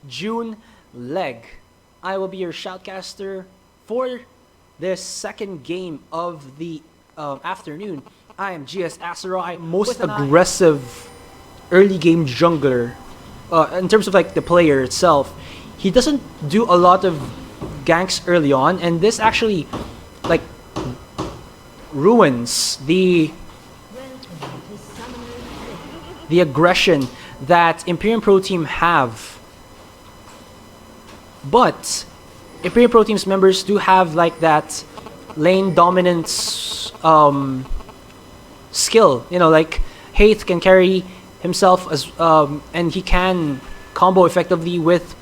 June leg. I will be your shoutcaster for this second game of the afternoon. I am GS Asarai, most aggressive early game jungler. In terms of like the player itself, he doesn't do a lot of ganks early on, and this actually like ruins the aggression that Imperium Pro Team have. But Imperium Pro Team's members do have like that lane dominance skill. You know, like Haith can carry himself as and he can combo effectively with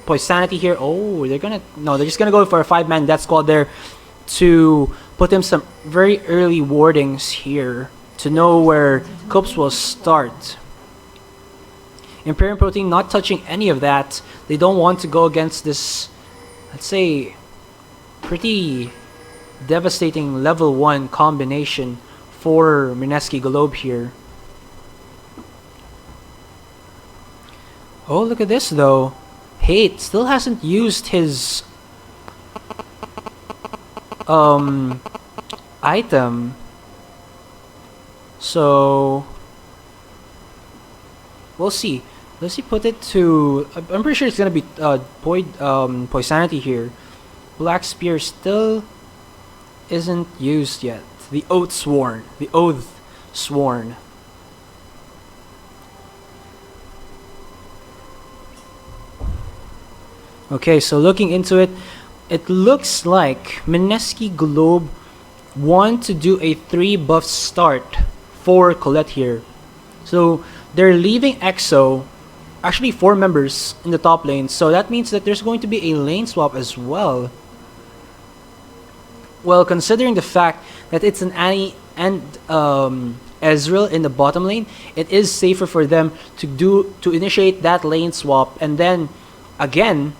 Poisanity here. Oh, they're just gonna go for a 5-man death squad there to put him some very early wardings here to know where Copes will start. Imperium Pro Team not touching any of that. They don't want to go against this, let's say, pretty devastating level 1 combination for Mineski.Globe here. Oh, look at this though. Hate still hasn't used his item. So we'll see. Let's see, put it to... I'm pretty sure it's gonna be Poisanity here. Black Spear still isn't used yet. The Oath Sworn. The Oath Sworn. Okay, so looking into it, it looks like Mineski.Globe want to do a 3-buff start for Colette here. So they're leaving EXO, actually 4 members in the top lane, so that means that there's going to be a lane swap as well. Well, considering the fact that it's an Annie and Ezreal in the bottom lane, it is safer for them to initiate that lane swap, and then again,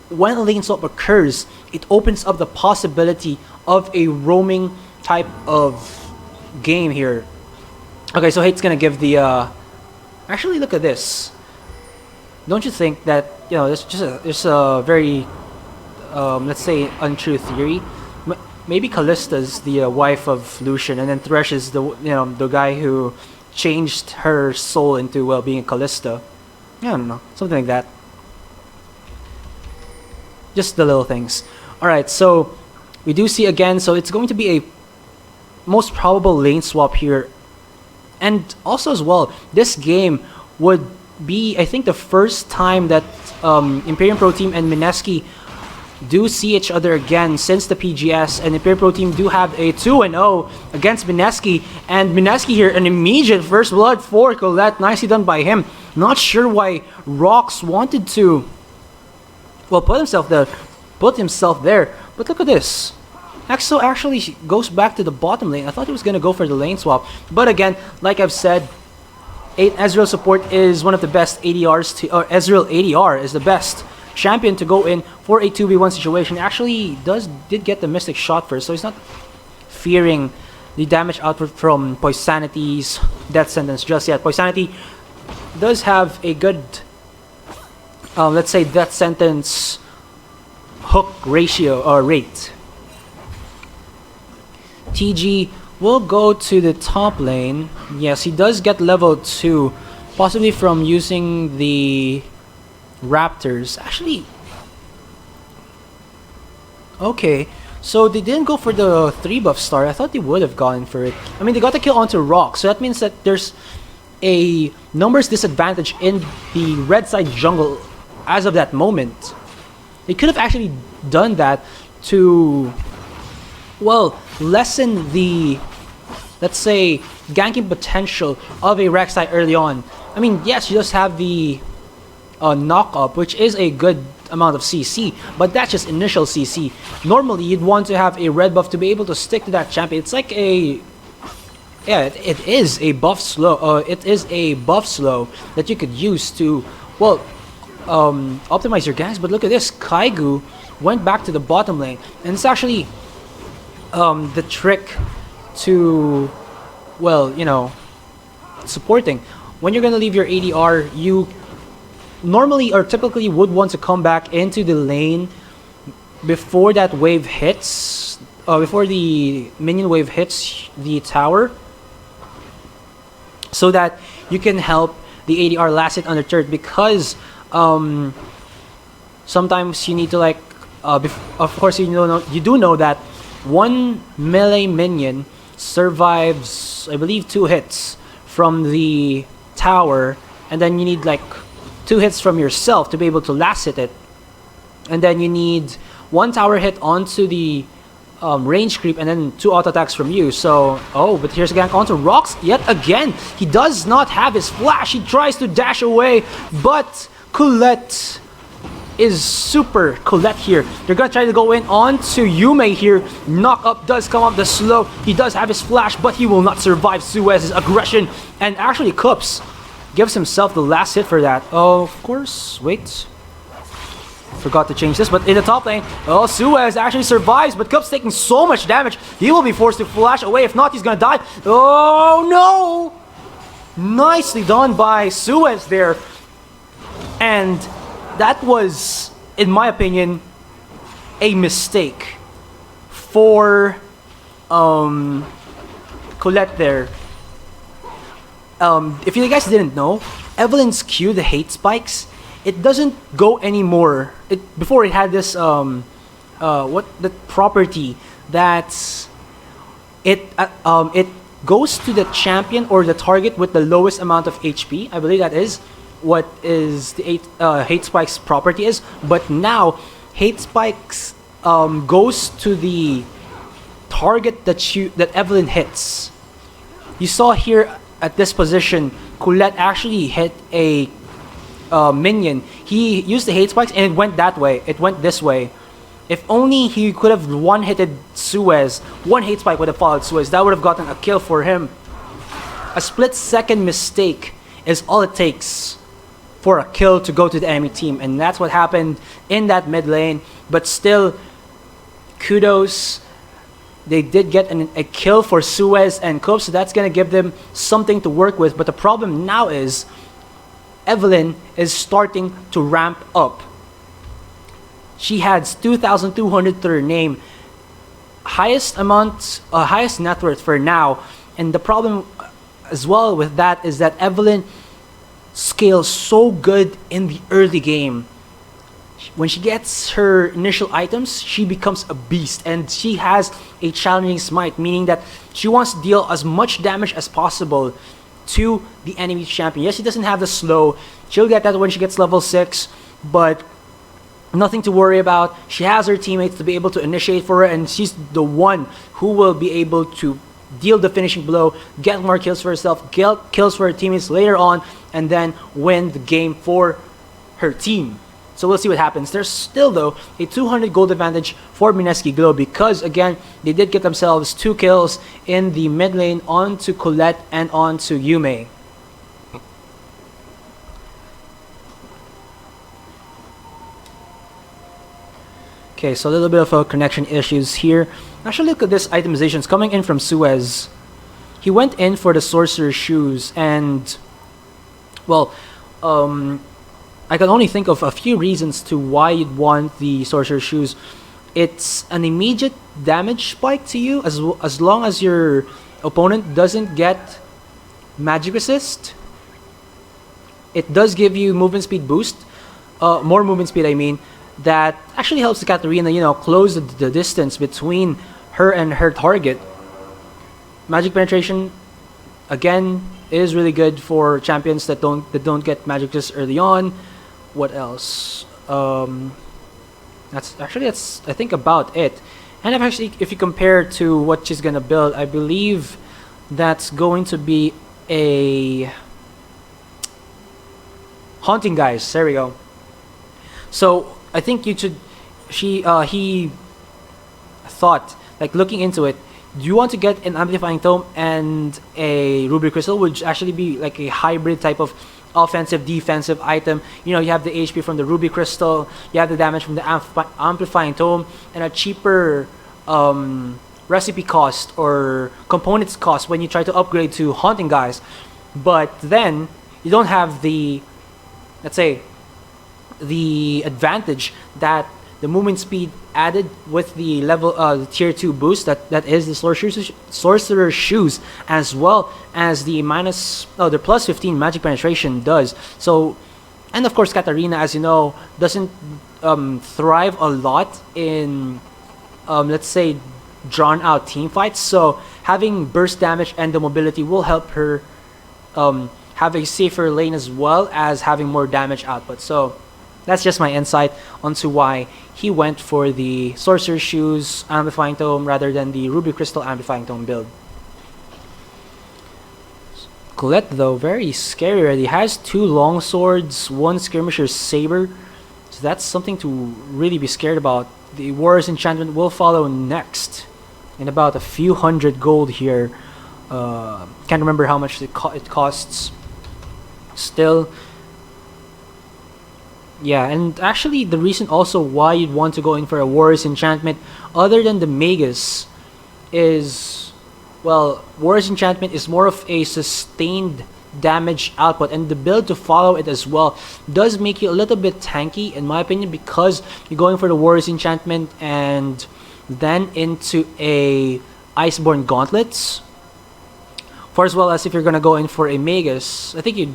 when a lane swap occurs, it opens up the possibility of a roaming type of game here. Okay, so Hate's gonna give the actually, look at this. Don't you think that, you know, there's a very let's say untrue theory? Maybe Callista's the wife of Lucian, and then Thresh is the guy who changed her soul into being Callista. I don't know, something like that. Just the little things. Alright, so we do see again, so it's going to be a most probable lane swap here. And also as well, this game would be, I think, the first time that Imperium Pro Team and Mineski do see each other again since the PGS, and Imperium Pro Team do have a 2-0 against Mineski, and Mineski here, an immediate first blood for Colette, nicely done by him. Not sure why Rox wanted to put himself there, but look at this. EXO actually goes back to the bottom lane. I thought he was gonna go for the lane swap, but again, like I've said, Ezreal support is one of the best ADRs to, or Ezreal ADR is the best champion to go in for a 2v1 situation. Actually did get the Mystic shot first, so he's not fearing the damage output from Poisanity's death sentence just yet. Poisanity does have a good let's say death sentence hook ratio or rate. TG will go to the top lane. Yes, he does get level 2, possibly from using the Raptors. Actually, okay, so they didn't go for the 3-buff start. I thought they would have gone for it. I mean, they got the kill onto Rock, so that means that there's a numbers disadvantage in the red side jungle as of that moment. They could have actually done that to, well, lessen the, let's say, ganking potential of a Rek'Sai early on. I mean, yes, you just have the knock up, which is a good amount of CC, but that's just initial CC. Normally, you'd want to have a red buff to be able to stick to that champion. It's like a, yeah, it is a buff slow. It is a buff slow that you could use to, well, optimize your ganks. But look at this, Kaigu went back to the bottom lane, and it's actually the trick to, well, you know, supporting. When you're gonna leave your ADR, you normally or typically would want to come back into the lane before that wave hits, before the minion wave hits the tower, so that you can help the ADR last hit on the turret, because sometimes you need to like, of course you do know that one melee minion survives, I believe, 2 hits from the tower, and then you need like 2 hits from yourself to be able to last hit it, and then you need 1 tower hit onto the range creep, and then 2 auto attacks from you. So, but here's a gank onto Rocks yet again. He does not have his flash. He tries to dash away, but Colette is super Colette here. They're gonna try to go in onto Yume here. Knock up does come up the slow. He does have his flash, but he will not survive Suez's aggression. And actually, Kups gives himself the last hit for that. Oh, of course. Wait. Forgot to change this, but in the top lane, Suez actually survives, but Kups taking so much damage, he will be forced to flash away. If not, he's gonna die. Oh no! Nicely done by Suez there. And that was, in my opinion, a mistake for Colette there. If you guys didn't know, Evelyn's Q, the hate spikes, it doesn't go anymore. Before it had this the property that it goes to the champion or the target with the lowest amount of HP. I believe that is what is the hate spikes property is. But now hate spikes goes to the target that Evelyn hits. You saw here at this position, Colette actually hit a minion. He used the hate spikes and it went that way. It went this way. If only he could have one-hitted Suez, one hate spike would have followed Suez. That would have gotten a kill for him. A split-second mistake is all it takes for a kill to go to the enemy team, and that's what happened in that mid lane. But still, kudos. They did get a kill for Suez and Kups, so that's going to give them something to work with. But the problem now is Evelyn is starting to ramp up. She has 2,200 to her name, highest net worth for now. And the problem as well with that is that Evelyn scales so good in the early game. When she gets her initial items, she becomes a beast, and she has a challenging smite, meaning that she wants to deal as much damage as possible to the enemy champion. Yes, she doesn't have the slow. She'll get that when she gets level 6, but nothing to worry about. She has her teammates to be able to initiate for her, and she's the one who will be able to deal the finishing blow, get more kills for herself, get kills for her teammates later on, and then win the game for her team. So we'll see what happens. There's still, though, a 200 gold advantage for Mineski.Globe because, again, they did get themselves 2 kills in the mid lane onto Colette and onto Yume. Okay, so a little bit of connection issues here. Actually, look at this itemization. It's coming in from Suez. He went in for the Sorcerer's Shoes, and, well, I can only think of a few reasons to why you'd want the Sorcerer's Shoes. It's an immediate damage spike to you as long as your opponent doesn't get magic resist. It does give you movement speed boost, more movement speed I mean, that actually helps the Katarina, you know, close the distance between her and her target. Magic penetration, again, is really good for champions that don't get magic resist early on. What else? That's I think about it. And if you compare to what she's gonna build, I believe that's going to be a Haunting Guys. There we go. So I think you should. He thought, like, looking into it, do you want to get an Amplifying Tome and a Ruby Crystal, which actually be like a hybrid type of offensive defensive item? You know, you have the HP from the Ruby Crystal, you have the damage from the Amplifying Tome, and a cheaper recipe cost or components cost when you try to upgrade to Haunting Guys. But then you don't have the, let's say, the advantage that the movement speed added with the level the tier 2 boost that is the sorcerer shoes, as well as the the plus 15 magic penetration does. So, and of course Katarina, as you know, doesn't thrive a lot in let's say drawn out team fights, so having burst damage and the mobility will help her have a safer lane as well as having more damage output. So that's just my insight onto why he went for the Sorcerer Shoes Amplifying Tome rather than the Ruby Crystal Amplifying Tome build. Colette, though, very scary already. Has 2 long swords, 1 skirmisher saber. So that's something to really be scared about. The Warrior's Enchantment will follow next in about a few hundred gold here. Can't remember how much it costs. Still, yeah, and actually the reason also why you'd want to go in for a Warrior's Enchantment other than the Magus is, well, Warrior's Enchantment is more of a sustained damage output, and the build to follow it as well does make you a little bit tanky in my opinion, because you're going for the Warrior's Enchantment and then into a Iceborne Gauntlets, for as well as if you're gonna go in for a Magus, I think you'd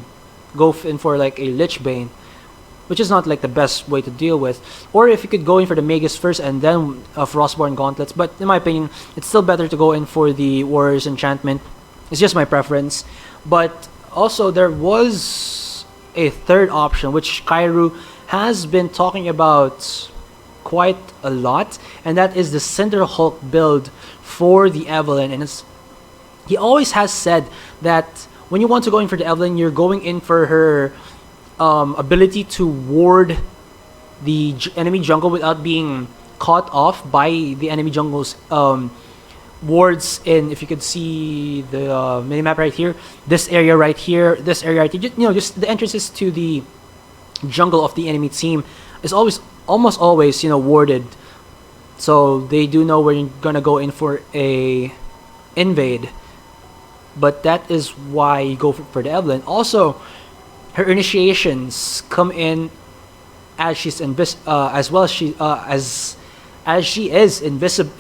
go in for like a Lich Bane, which is not like the best way to deal with. Or if you could go in for the Magus first and then Frostborn Gauntlets, but in my opinion, it's still better to go in for the Warrior's Enchantment. It's just my preference. But also there was a third option, which Kairu has been talking about quite a lot, and that is the Cinder Hulk build for the Evelynn. And he always has said that when you want to go in for the Evelynn, you're going in for her ability to ward the enemy jungle without being caught off by the enemy jungle's wards. In, if you could see the minimap right here, this area right here, this area right here, just the entrances to the jungle of the enemy team is almost always warded, so they do know where you're gonna go in for a invade. But that is why you go for the Evelynn. Also, her initiations come in as she's as well as she is invisible.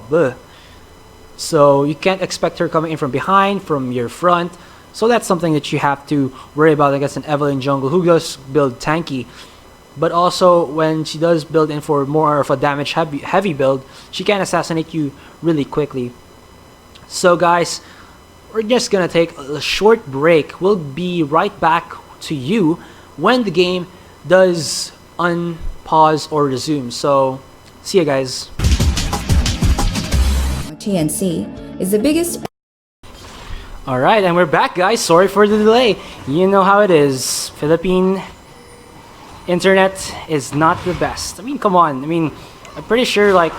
Bleh. So you can't expect her coming in from behind, from your front. So that's something that you have to worry about against an Evelynn jungle who does build tanky. But also, when she does build in for more of a damage heavy build, she can assassinate you really quickly. So guys, we're just gonna take a short break. We'll be right back to you when the game does unpause or resume. So, see you guys. TNC is the biggest. Alright, and we're back, guys. Sorry for the delay. You know how it is. Philippine internet is not the best. I mean, come on. I mean, I'm pretty sure like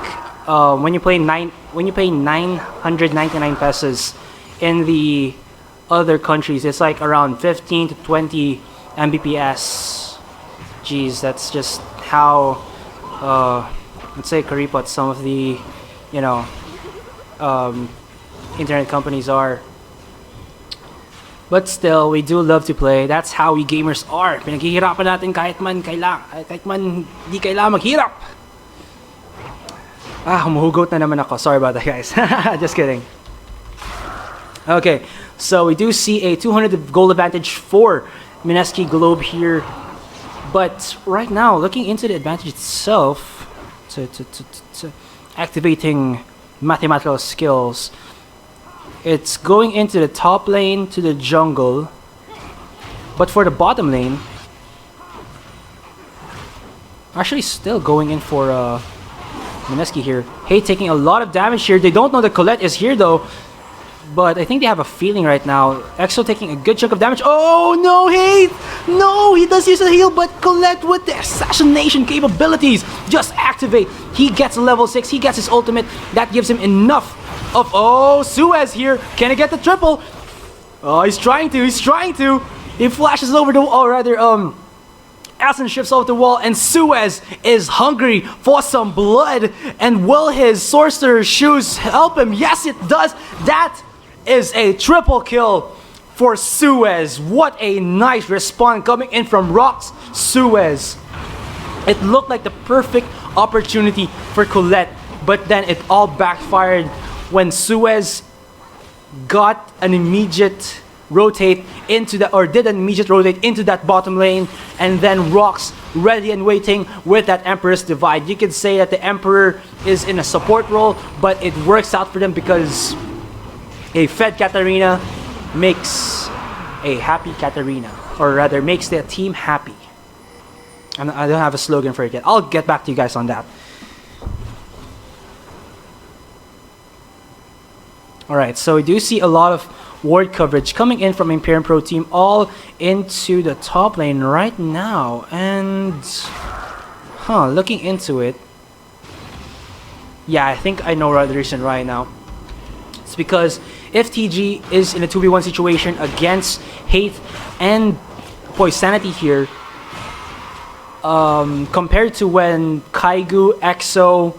when you pay 999 pesos in the other countries, it's like around 15 to 20 Mbps. Jeez, that's just how let's say karipot some of the internet companies are. But still, we do love to play. That's how we gamers are. Pinaghihirapan natin kahit man di kailangan maghirap. Humuhugot na naman ako. Sorry about that, guys. Just kidding. Okay, so we do see a 200 goal advantage for Mineski.Globe here. But right now, looking into the advantage itself, to activating mathematical skills, it's going into the top lane to the jungle. But for the bottom lane, actually still going in for Mineski here. Hey, taking a lot of damage here. They don't know that Colette is here though, but I think they have a feeling right now. EXO taking a good chunk of damage. Oh no, hey! No, he does use a heal, but Colette with the assassination capabilities just activate. He gets level 6, he gets his ultimate. That gives him enough of... Oh, Suez here. Can he get the triple? Oh, he's trying to. He flashes over the... or rather, Asen shifts off the wall, and Suez is hungry for some blood. And will his sorcerer shoes help him? Yes, it does. That is a triple kill for Suez. What a nice respawn coming in from Rock's Suez. It looked like the perfect opportunity for Colette, but then it all backfired when Suez got an immediate rotate into the, or did an immediate rotate into that bottom lane, and then Rox ready and waiting with that Emperor's Divide. You could say that the Emperor is in a support role, but it works out for them because a fed Katarina makes a happy Katarina, or rather makes the team happy. And I don't have a slogan for it yet. I'll get back to you guys on that. Alright, so we do see a lot of ward coverage coming in from Imperium Pro Team all into the top lane right now. And looking into it, yeah, I think I know the reason right now. It's because if TG is in a 2v1 situation against Hate and Poisanity here, compared to when Kaigu, EXO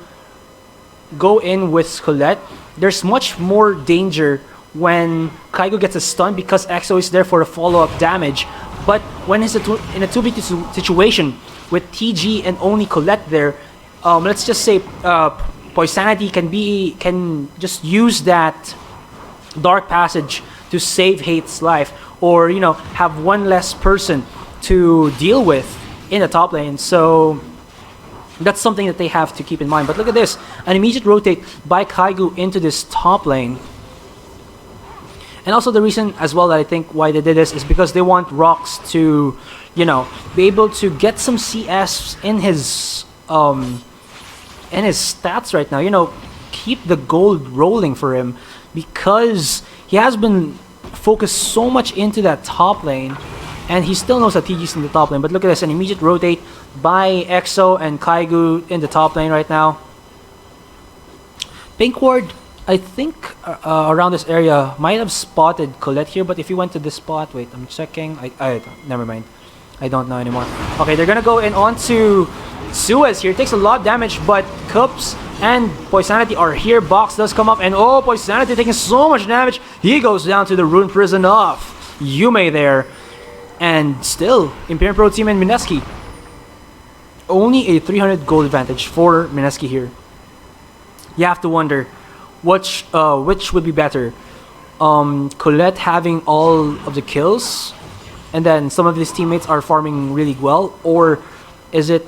go in with Colette, there's much more danger when Kaigu gets a stun because EXO is there for a follow-up damage. But when it's in a 2v2 situation with TG and only Colette there, let's just say Poisanity can just use that Dark Passage to save Hate's life, or have one less person to deal with in the top lane. So that's something that they have to keep in mind. But look at this, an immediate rotate by Kaigu into this top lane. And also the reason as well that I think why they did this is because they want Rox to, be able to get some CS in his stats right now. Keep the gold rolling for him, because he has been focused so much into that top lane, and he still knows that TG's in the top lane. But look at this, an immediate rotate by EXO and Kaigu in the top lane right now. Pink Ward, I think around this area might have spotted Colette here, but if you went to this spot, wait, I'm checking. I never mind. I don't know anymore. Okay, they're gonna go in onto Suez here. Takes a lot of damage, but Cups and Poisanity are here. Box does come up, and oh, Poisanity taking so much damage. He goes down to the Rune Prison of Yume there. And still, Imperium Pro Team and Mineski. Only a 300 gold advantage for Mineski here. You have to wonder which would be better. Colette having all of the kills, and then some of his teammates are farming really well, or is it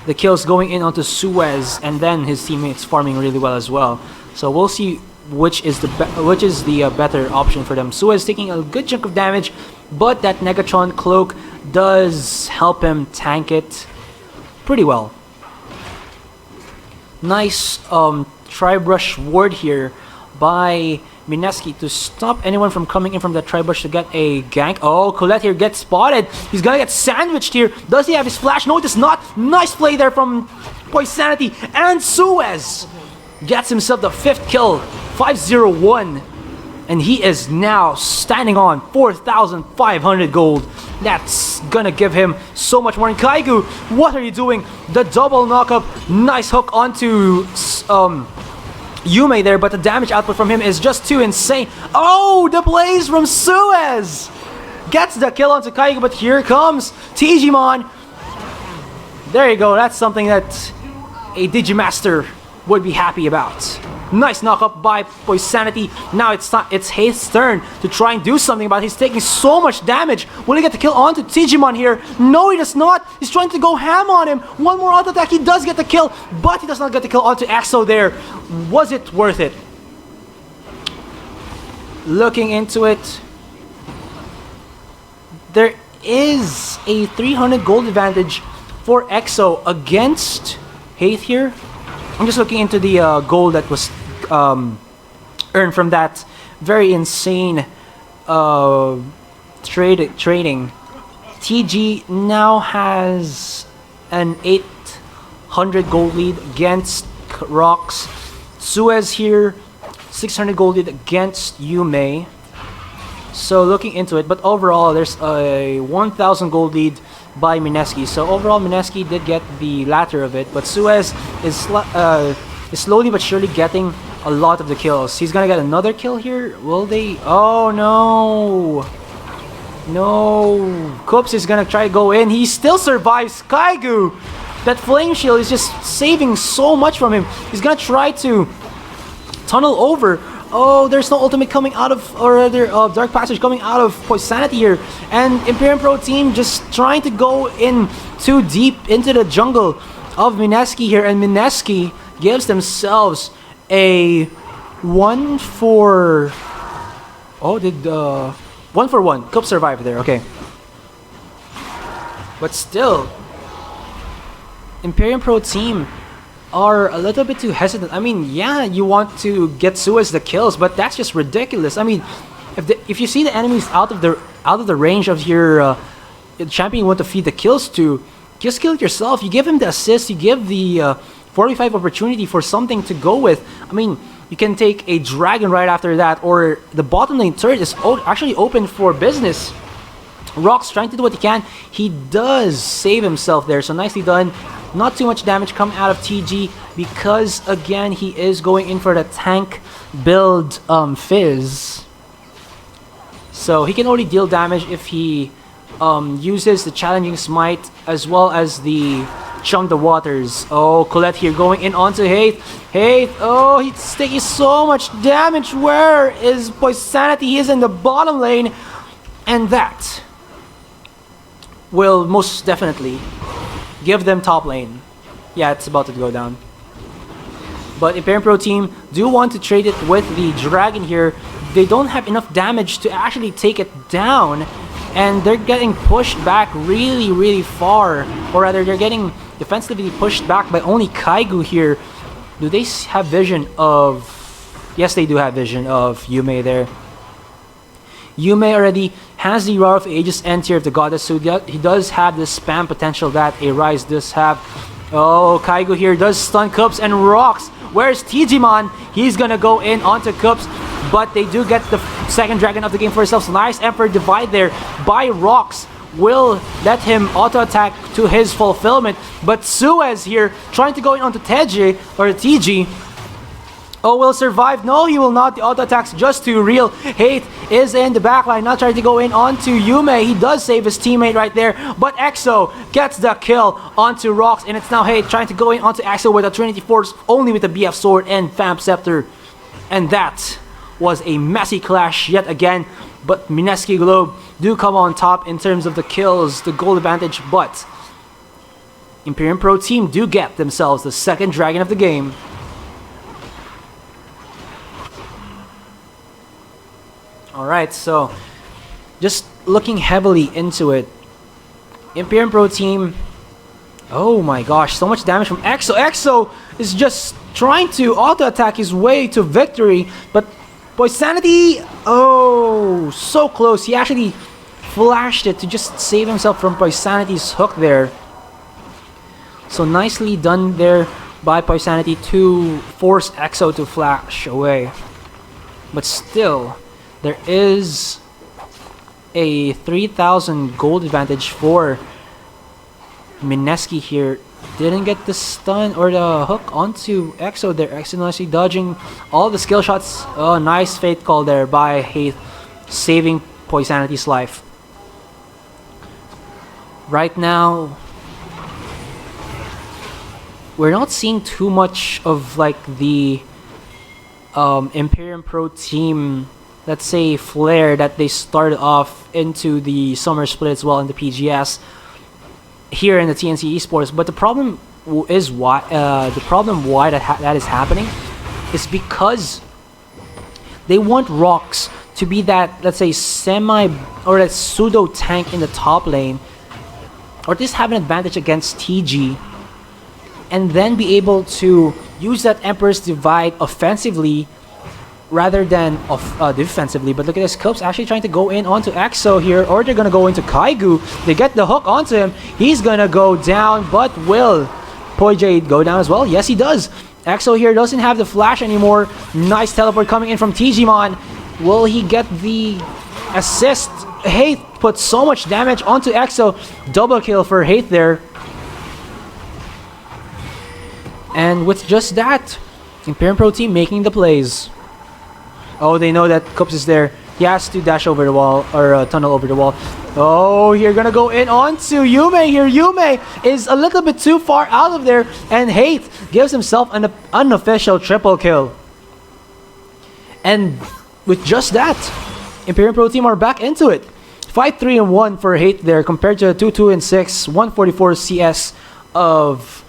the kills going in onto Suez and then his teammates farming really well as well? So we'll see which is the better option for them. Suez taking a good chunk of damage, but that Negatron cloak does help him tank it pretty well. Nice Tri-Brush ward here by Mineski to stop anyone from coming in from the Tri-Brush to get a gank. Oh, Colette here gets spotted. He's gonna get sandwiched here. Does he have his flash? No, it does not. Nice play there from Poisanity, and Suez gets himself the 5th kill, 501. And he is now standing on 4,500 gold. That's gonna give him so much more. And Kaigu, what are you doing? The double knockup. Nice hook onto Yume there, but the damage output from him is just too insane. Oh, the blaze from Suez gets the kill onto Kaigu, but here comes Digimon. There you go. That's something that a Digimaster would be happy about. Nice knock-up by Poisanity. Now it's Hate's turn to try and do something about it. He's taking so much damage. Will he get the kill onto Digimon here? No, he does not. He's trying to go ham on him. One more auto attack. He does get the kill, but he does not get the kill onto EXO there. Was it worth it? Looking into it, there is a 300 gold advantage for EXO against Hate here. I'm just looking into the gold that was earned from that very insane trading. TG now has an 800 gold lead against Rox. Suez here, 600 gold lead against Yume. So looking into it, but overall there's a 1,000 gold lead by Mineski. So overall Mineski did get the latter of it, but Suez is slowly but surely getting a lot of the kills. He's gonna get another kill here. Will they? Oh no! No, Koops is gonna try to go in. He still survives. Kaigu, that flame shield is just saving so much from him. He's gonna try to tunnel over. Oh, there's no ultimate coming out of, or rather, Dark Passage coming out of Poisanity here. And Imperium Pro Team just trying to go in too deep into the jungle of Mineski here. And Mineski gives themselves a 1 for... Oh, did... 1 for 1. Koops survived there, okay. But still, Imperium Pro Team are a little bit too hesitant. I mean, yeah, you want to get Suez the kills, but that's just ridiculous. I mean, if you see the enemies out of the range of your champion you want to feed the kills to, just kill it yourself. You give him the assist, you give the 45 opportunity for something to go with. I mean, you can take a dragon right after that, or the bottom lane turret is actually open for business. Rock's trying to do what he can. He does save himself there, so nicely done. Not too much damage coming out of TG because, again, he is going in for the tank build Fizz. So he can only deal damage if he uses the challenging smite as well as the chunk the waters. Oh, Colette here going in onto Hate. Hate, oh, he's taking so much damage. Where is Poisanity? He is in the bottom lane. And that will most definitely give them top lane. Yeah, it's about to go down. But Imperium Pro Team do want to trade it with the dragon here. They don't have enough damage to actually take it down. And they're getting pushed back really, really far. Or rather, they're getting defensively pushed back by only Kaigu here. Do they have vision of... Yes, they do have vision of Yume there. Yume already has the Roar of Ages and Tear of the Goddess, so he does have the spam potential that a Rise does have. Oh, Kaigu here does stun Koops and rocks. Where's Tijimon? He's gonna go in onto Koops, but they do get the second dragon of the game for themselves. Nice Emperor Divide there by Rocks will let him auto-attack to his fulfillment, but Suez here trying to go in onto Teji, or TG. Oh, will survive. No, he will not. The auto-attacks just too real. Hate is in the backline, not trying to go in onto Yume. He does save his teammate right there, but EXO gets the kill onto Rocks, and it's now Hate trying to go in onto EXO with a Trinity Force, only with the BF Sword and Famp Scepter. And that was a messy clash yet again, but Mineski.Globe do come on top in terms of the kills, the goal advantage, but Imperium Pro Team do get themselves the second dragon of the game. Alright, so just looking heavily into it, Imperium Pro Team, oh my gosh, so much damage from EXO. EXO is just trying to auto-attack his way to victory, but Poisanity, oh, so close. He actually flashed it to just save himself from Poisanity's hook there. So nicely done there by Poisanity to force EXO to flash away. But still, there is a 3,000 gold advantage for Mineski here. Didn't get the stun or the hook onto EXO there. EXO nicely dodging all the skill shots. Oh, nice fate call there by Hate, saving Poisanity's life. Right now, we're not seeing too much of like the Imperium Pro Team, let's say, flare that they started off into the summer split as well in the PGS here in the TNC eSports. But the problem is why that is happening is because they want Rocks to be that, let's say, semi or that pseudo tank in the top lane, or at least have an advantage against TG, and then be able to use that Emperor's Divide offensively rather than defensively. But look at this, Koops actually trying to go in onto EXO here, or they're gonna go into Kaigu. They get the hook onto him. He's gonna go down, but will Poijade go down as well? Yes, he does. EXO here doesn't have the flash anymore. Nice teleport coming in from Tijimon. Will he get the assist? Hate put so much damage onto EXO. Double kill for Hate there. And with just that, Imperium Pro Team making the plays. Oh, they know that Koops is there. He has to dash over the wall, or tunnel over the wall. Oh, you're gonna go in onto Yume here. Yume is a little bit too far out of there, and Hate gives himself an unofficial triple kill. And with just that, Imperium Pro Team are back into it. 5-3-1 for Hate there compared to 2-2-6, 144 CS of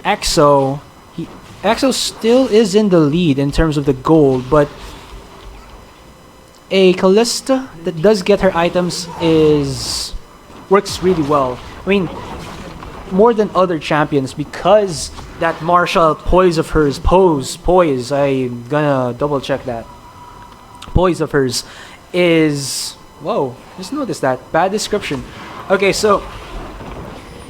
EXO. EXO still is in the lead in terms of the gold, but a Kalista that does get her items works really well. I mean, more than other champions, because that martial poise of hers, poise, I'm gonna double check that. Poise of hers is, whoa, just notice that, bad description. Okay, so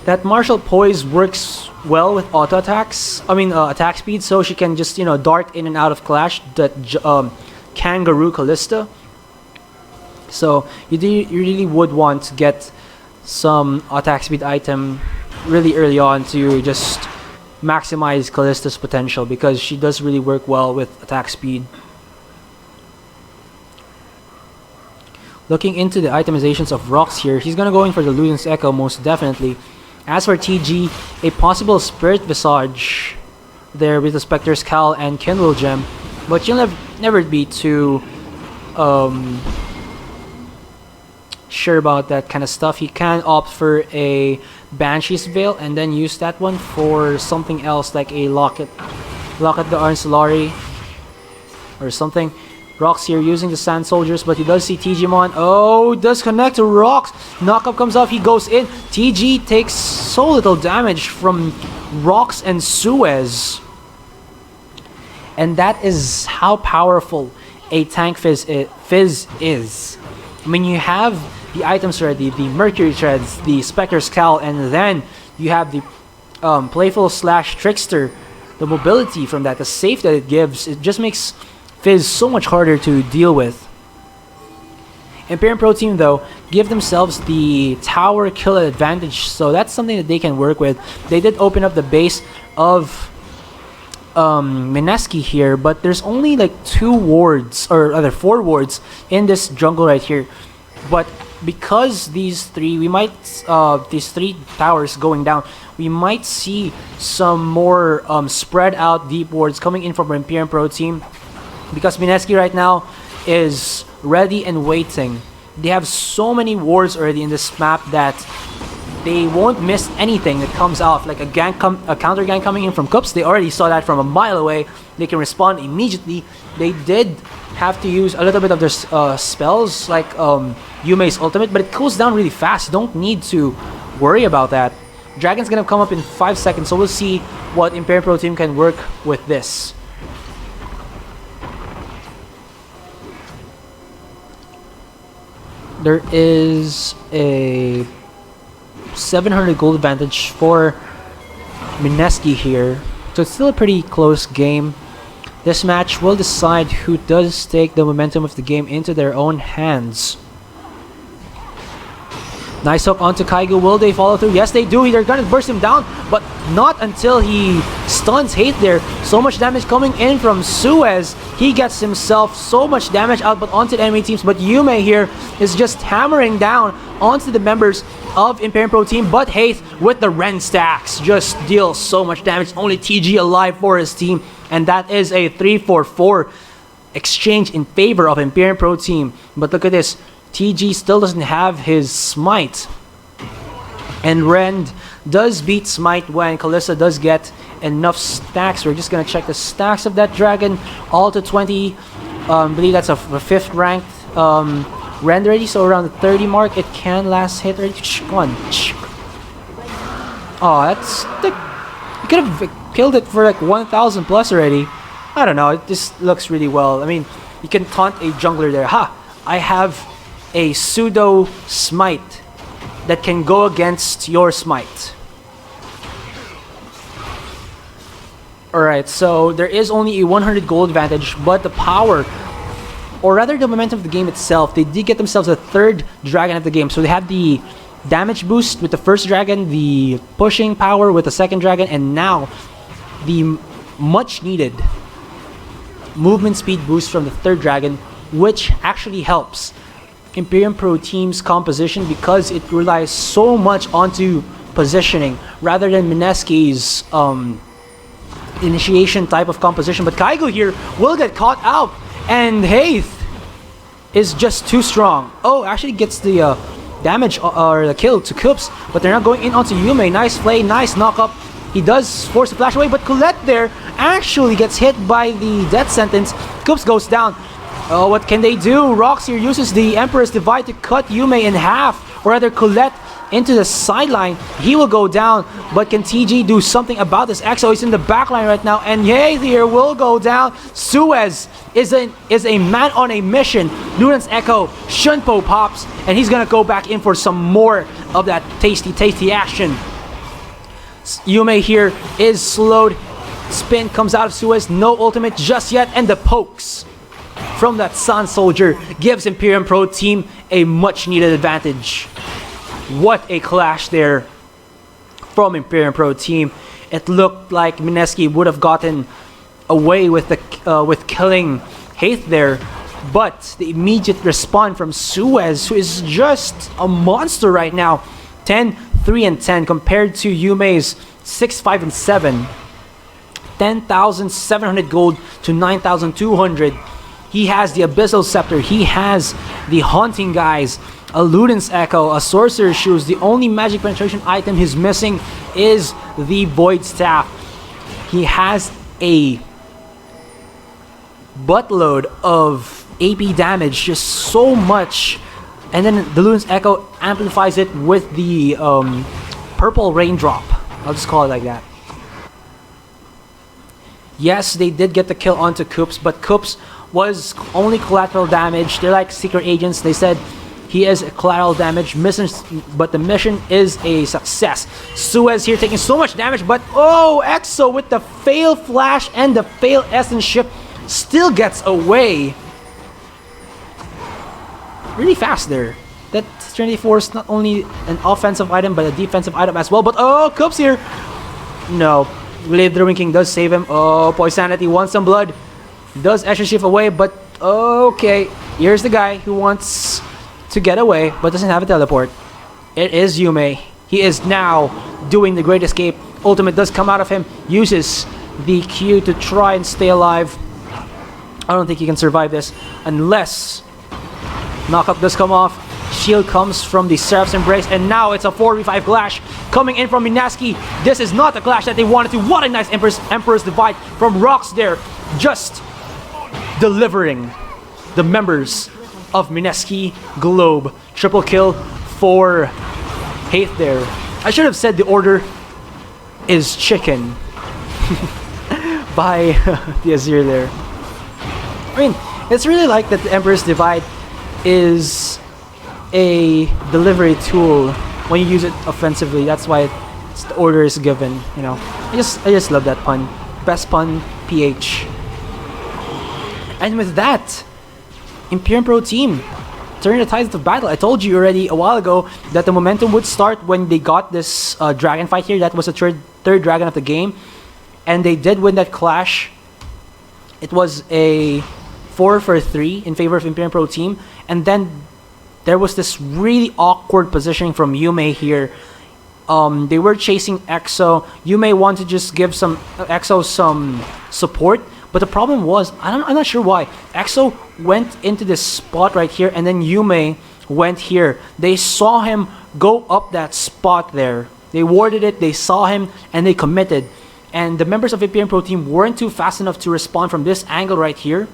that martial poise works well with auto attacks, attack speed, so she can just, dart in and out of clash, that Kangaroo Kalista. So you really would want to get some attack speed item really early on to just maximize Kalista's potential, because she does really work well with attack speed. Looking into the itemizations of Rox here, he's gonna go in for the Luden's Echo most definitely. As for TG, a possible Spirit Visage there with the Spectre's Cowl and Kindle Gem, but you'll never be too sure about that kind of stuff. He can opt for a Banshee's Veil and then use that one for something else, like a Locket the Ancillary or something. Rox here using the Sand Soldiers, but he does see TGmon. Oh, does connect to Rox. Knockup comes off, he goes in. TG takes so little damage from Rox and Suez. And that is how powerful a tank Fizz is. I mean, you have the items already, the Mercury Treads, the Spectre's Cowl, and then you have the Playful / Trickster. The mobility from that, the safe that it gives, it just makes Fizz so much harder to deal with. Imperium Pro Team, though, give themselves the tower kill advantage, so that's something that they can work with. They did open up the base of Mineski here, but there's only like 2 wards, or rather 4 wards in this jungle right here. But because these three towers going down, we might see some more spread out deep wards coming in from Imperium Pro Team, because Mineski right now is ready and waiting. They have so many wards already in this map that they won't miss anything that comes out, like a counter gang coming in from Cups. They already saw that from a mile away. They can respond immediately. They did have to use a little bit of their spells, like Yume's ultimate, but it cools down really fast. You don't need to worry about that. Dragon's gonna come up in 5 seconds, so we'll see what Imperium Pro Team can work with this. There is a 700 gold advantage for Mineski here, so it's still a pretty close game. This match will decide who does take the momentum of the game into their own hands. Nice hook onto Kaigo. Will they follow through? Yes, they do. They're gonna burst him down, but not until he stuns Hate there. So much damage coming in from Suez. He gets himself so much damage out, but onto the enemy teams. But Yume here is just hammering down onto the members of Imperium Pro Team, but Hate with the Ren stacks just deals so much damage. Only TG alive for his team, and that is a 3-4-4 exchange in favor of Imperium Pro Team. But look at this. TG still doesn't have his Smite, and Rend does beat Smite when Kalista does get enough stacks. We're just gonna check the stacks of that dragon, all to 20. I believe that's a 5th ranked Rend already, so around the 30 mark it can last hit already. Come on. Oh, that's you could have killed it for like 1,000 plus already. I don't know, it just looks really well. I mean, you can taunt a jungler there. Ha! I have a pseudo Smite that can go against your Smite. Alright, so there is only a 100 gold advantage, but the power, or rather the momentum of the game itself, they did get themselves a 3rd dragon of the game. So they have the damage boost with the 1st dragon, the pushing power with the 2nd dragon, and now the much needed movement speed boost from the 3rd dragon which actually helps Imperium Pro Team's composition because it relies so much onto positioning rather than Mineski's initiation type of composition. But Kaigo here will get caught out, and Haith is just too strong. Oh, actually gets the damage or the kill to Koops, but they're not going in onto Yume. Nice play, nice knock up. He does force the flash away, but Colette there actually gets hit by the death sentence. Koops goes down. Oh, what can they do? Rox here uses the Emperor's Divide to cut Yume in half, or rather Colette into the sideline. He will go down, but can TG do something about this? EXO is in the backline right now, and Yay here will go down. Suez is a man on a mission. Luden's Echo, Shunpo pops, and he's gonna go back in for some more of that tasty action. Yume here is slowed. Spin comes out of Suez, no ultimate just yet, and the pokes from that Sun Soldier gives Imperium Pro Team a much needed advantage. What a clash there from Imperium Pro Team. It looked like Mineski would have gotten away with killing Haith there, but the immediate respawn from Suez, who is just a monster right now. 10, 3, and 10 compared to Yume's 6, 5, and 7. 10,700 gold to 9,200. He has the Abyssal Scepter. He has the Haunting Guys, a Luden's Echo, a Sorcerer's Shoes. The only magic penetration item he's missing is the Void Staff. He has a buttload of AP damage, just so much. And then the Luden's Echo amplifies it with the purple raindrop. I'll just call it like that. Yes, they did get the kill onto Koops, but Koops was only collateral damage. They're like secret agents. They said he is collateral damage, but the mission is a success. Suez here taking so much damage, but oh, EXO with the fail flash and the fail essence shift still gets away. Really fast there. That Trinity Force not only an offensive item, but a defensive item as well. But oh, Koops here. No. Blade the Ring King does save him. Oh, Poisanity wants some blood. Does Essence Shift away, but okay. Here's the guy who wants to get away, but doesn't have a teleport. It is Yume. He is now doing the Great Escape. Ultimate does come out of him. Uses the Q to try and stay alive. I don't think he can survive this unless Knockup does come off. Shield comes from the Seraph's Embrace, and now it's a 4v5 clash coming in from Mineski. This is not the clash that they wanted to. What a nice Emperor's Divide from Rox there, just delivering the members of Mineski.Globe. Triple kill for Haith there. I should have said the order is chicken by the Azir there. I mean, it's really like that the Emperor's Divide is a delivery tool when you use it offensively. That's why the order is given, you know. I just love that pun. Best pun PH. And with that, Imperium Pro Team turn the tides of battle. I told you already a while ago that the momentum would start when they got this dragon fight here. That was the third dragon of the game, and they did win that clash. It was a 4-for-3 in favor of Imperium Pro Team, and then there was this really awkward positioning from Yume here. They were chasing EXO. Yume wanted to just give EXO some support, but the problem was, I'm not sure why. EXO went into this spot right here, and then Yume went here. They saw him go up that spot there. They warded it, they saw him, and they committed. And the members of Imperium Pro Team weren't too fast enough to respond from this angle right here.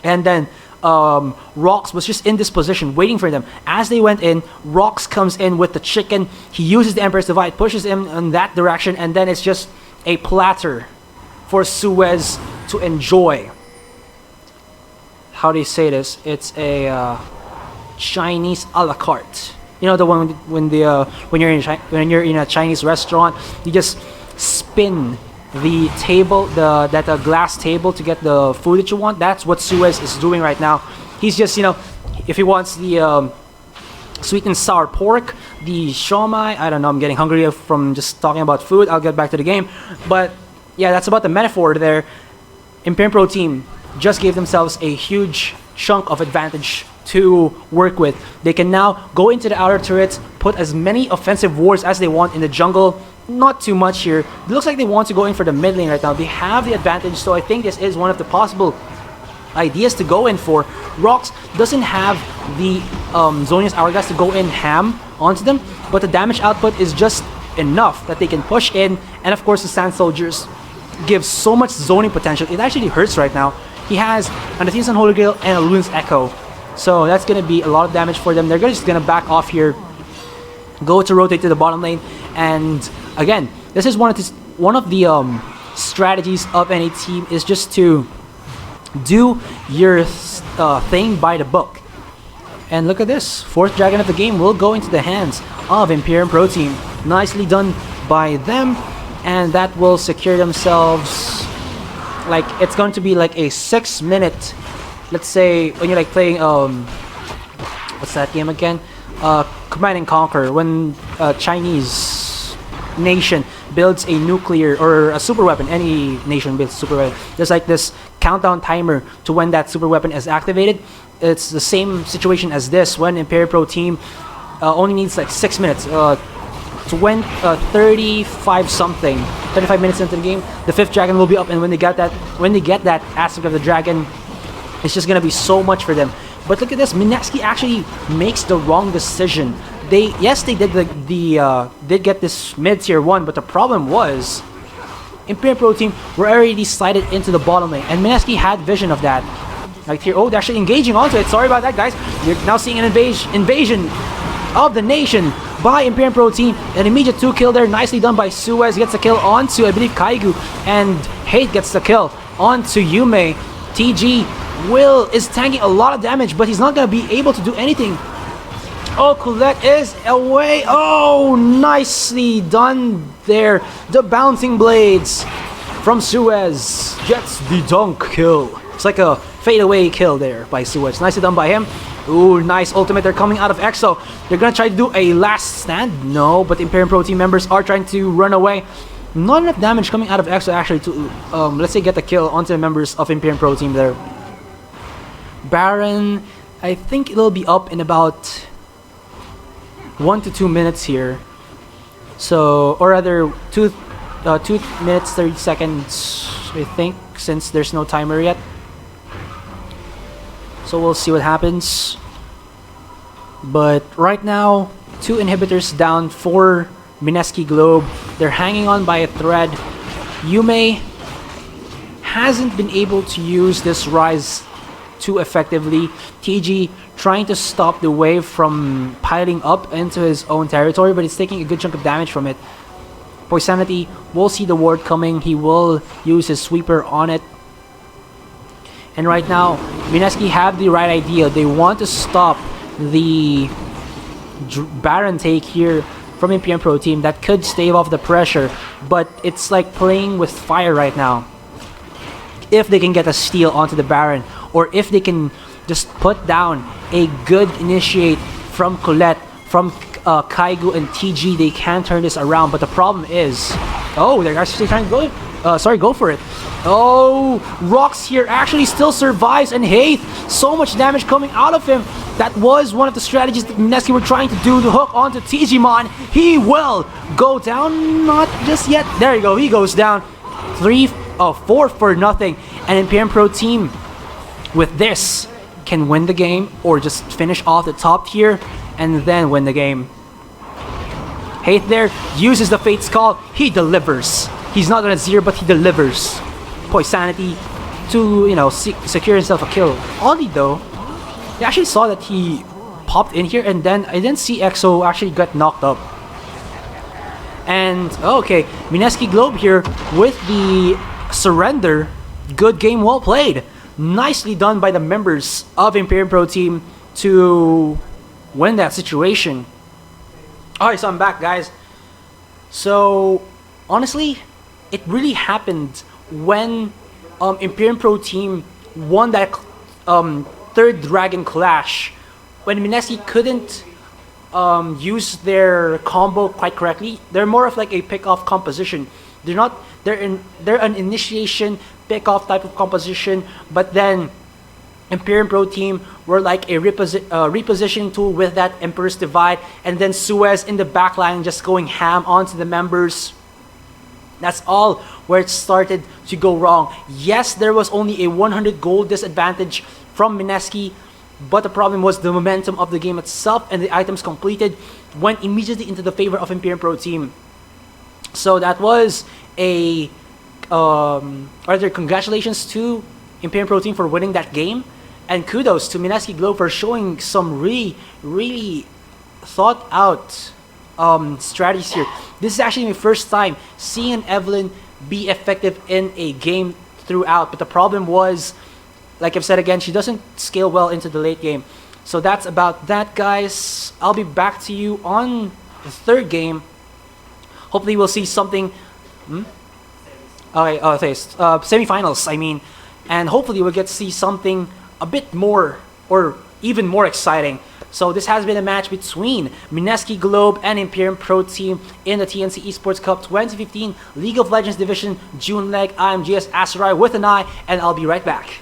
And then Rox was just in this position waiting for them. As they went in, Rox comes in with the chicken. He uses the Emperor's Divide, pushes him in that direction, and then it's just a platter for Suez to enjoy. How do you say this? It's a Chinese a la carte. You know, the one when you're in a Chinese restaurant, you just spin the table, that glass table to get the food that you want. That's what Suez is doing right now. He's just, you know, if he wants the sweet and sour pork, the shawmai, I don't know, I'm getting hungry from just talking about food. I'll get back to the game. But yeah, that's about the metaphor there. Imperium Pro Team just gave themselves a huge chunk of advantage to work with. They can now go into the outer turrets, put as many offensive wards as they want in the jungle. Not too much here. It looks like they want to go in for the mid lane right now. They have the advantage, so I think this is one of the possible ideas to go in for. Rox doesn't have the Zonia's Hourglass to go in ham onto them, but the damage output is just enough that they can push in, and of course the Sand Soldiers give so much zoning potential. It actually hurts right now. He has an Athena's Unholy Grail and a Luna's Echo, so that's going to be a lot of damage for them. They're just going to back off here, go to rotate to the bottom lane, and again, this is one of the strategies of any team, is just to do your thing by the book. And look at this, 4th dragon of the game will go into the hands of Imperium Pro Team. Nicely done by them, and that will secure themselves. Like, it's going to be like a 6-minute, let's say, when you're like playing what's that game again, Command and Conquer, when Chinese nation builds a nuclear or a super weapon. Any nation builds a super weapon. There's like this countdown timer to when that super weapon is activated. It's the same situation as this, when Imperial Pro Team only needs like 6 minutes to win 35 minutes into the game. The 5th dragon will be up, and when they get that aspect of the dragon, it's just gonna be so much for them. But look at this, Mineski actually makes the wrong decision. They did get this mid tier 1, but the problem was Imperial Pro Team were already slided into the bottom lane, and Mineski had vision of that. Like here, oh, they're actually engaging onto it. Sorry about that, guys. You're now seeing an invasion of the nation by Imperial Pro Team. An immediate 2 kill there, nicely done by Suez. Gets a kill onto, I believe, Kaigu, and Hate gets the kill onto Yume. TG is tanking a lot of damage, but he's not gonna be able to do anything. Oh, Colette is away. Oh, nicely done there. The bouncing blades from Suez gets the dunk kill. It's like a fadeaway kill there by Suez. Nicely done by him. Ooh, nice ultimate. They're coming out of EXO. They're gonna try to do a last stand. No, but the Imperium Pro Team members are trying to run away. Not enough damage coming out of EXO actually to, let's say, get the kill onto the members of Imperium Pro Team there. Baron, I think it'll be up in about 1 to 2 minutes here. So, or rather, 2 minutes 30 seconds, I think, since there's no timer yet. So we'll see what happens. But right now, 2 inhibitors down for Mineski.Globe. They're hanging on by a thread. Yume hasn't been able to use this rise too effectively. TG trying to stop the wave from piling up into his own territory, but he's taking a good chunk of damage from it. Poisanity will see the ward coming. He will use his sweeper on it. And right now, Mineski have the right idea. They want to stop the Baron take here from Imperium Pro Team. That could stave off the pressure, but it's like playing with fire right now. If they can get a steal onto the Baron, or if they can just put down a good initiate from Colette, from Kaigu and TG, they can turn this around. But the problem is, oh, they're actually trying to go for it. Oh, Rox here actually still survives, and Haith, so much damage coming out of him. That was one of the strategies that Mineski were trying to do, to hook onto Tijimon. He will go down, not just yet. There you go, he goes down. 4 for nothing. And Imperium Pro Team, with this, can win the game, or just finish off the top tier and then win the game. Haith there uses the Fate's Call. He delivers. He's not gonna zero, but he delivers. Poisanity to, you know, secure himself a kill. Oddly though, I actually saw that he popped in here, and then I didn't see EXO actually get knocked up. And okay, Mineski.Globe here with the surrender. Good game, well played. Nicely done by the members of Imperium Pro Team to win that situation. Alright, so I'm back, guys. So honestly, it really happened when Imperium Pro Team won that 3rd Dragon Clash, when Mineski couldn't use their combo quite correctly. They're more of like a pick-off composition. They're an initiation pick-off type of composition, but then Imperium Pro Team were like a repositioning tool with that Emperor's Divide, and then Suez in the backline just going ham onto the members. That's all where it started to go wrong. Yes, there was only a 100 gold disadvantage from Mineski, but the problem was the momentum of the game itself, and the items completed went immediately into the favor of Imperium Pro Team. So that was a congratulations to Imperium Pro Team for winning that game, and kudos to Mineski.Globe for showing some really thought out strategies here. This is actually my first time seeing an Evelyn be effective in a game throughout, but the problem was, like I've said again, she doesn't scale well into the late game. So that's about that, guys. I'll be back to you on the third game. Hopefully we'll see something. Okay, semifinals, I mean. And hopefully we'll get to see something a bit more or even more exciting. So this has been a match between Mineski.Globe and Imperium Pro Team in the TNC Esports Cup 2015 League of Legends Division June leg. I'm GS Asarai with an I, and I'll be right back.